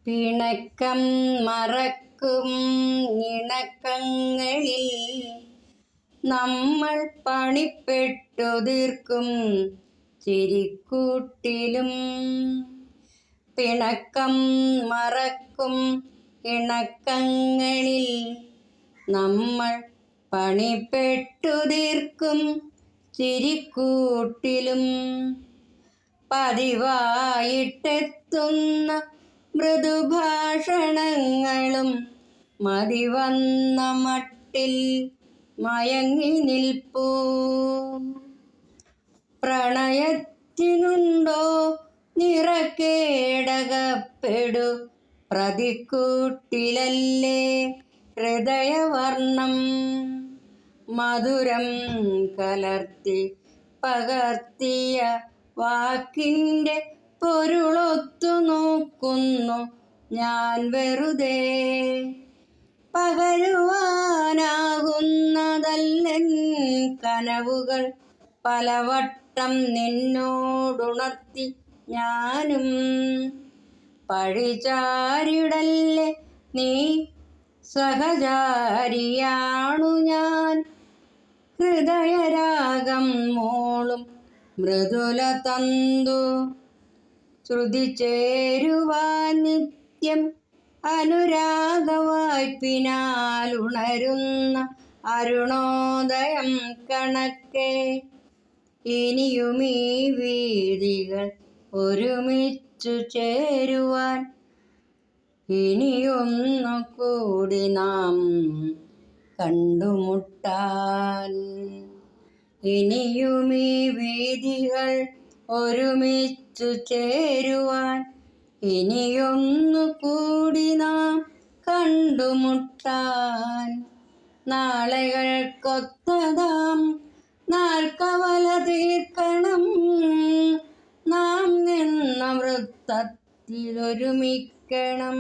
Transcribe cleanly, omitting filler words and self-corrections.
പിണക്കം മറക്കും ഇണക്കങ്ങളിൽ നമ്മൾ പണിപ്പെട്ടു തീർക്കും ചിരിക്കൂട്ടിലും. പിണക്കം മറക്കും ഇണക്കങ്ങളിൽ നമ്മൾ പണിപ്പെട്ടു തീർക്കും ചിരിക്കൂട്ടിലും. പതിവായിട്ടെത്തുന്ന മൃദുഭാഷണങ്ങളും മതിവന്ന മട്ടിൽ മയങ്ങി നിൽപ്പൂ. പ്രണയത്തിനുണ്ടോ നിറക്കേടകപ്പെടു പ്രതിക്കൂട്ടിലല്ലേ ഹൃദയവർണം. മധുരം കലർത്തി പകർത്തിയ വാക്കിൻ്റെ പൊരുളൊത്തു നോക്കുന്നു ഞാൻ വെറുതെ. പകരുവാനാകുന്നതല്ലൻ കനവുകൾ പലവട്ടം നിന്നോടുണർത്തി ഞാനും. പഴിചാരിടല്ലേ നീ, സഹചാരിയാണു ഞാൻ. ഹൃദയരാഗം മോളും മൃദുല തന്തു ശ്രുതി ചേരുവാൻ നിത്യം അനുരാഗവായ്പിനാലുണരുന്ന അരുണോദയം കണക്കെ. ഇനിയുമീ വീഥികൾ ഒരുമിച്ചു ചേരുവാൻ ഇനിയൊന്നു കൂടി നാം കണ്ടുമുട്ടാൻ. ഇനിയുമീ വീഥികൾ ഒരുമിച്ചു ചേരുവാൻ ഇനിയൊന്നു കൂടി നാം കണ്ടുമുട്ടാൻ. നാളെകൾക്കൊത്തതാം നാൽക്കവല തീർക്കണം നാം എന്ന വൃത്തത്തിലൊരുമിക്കണം.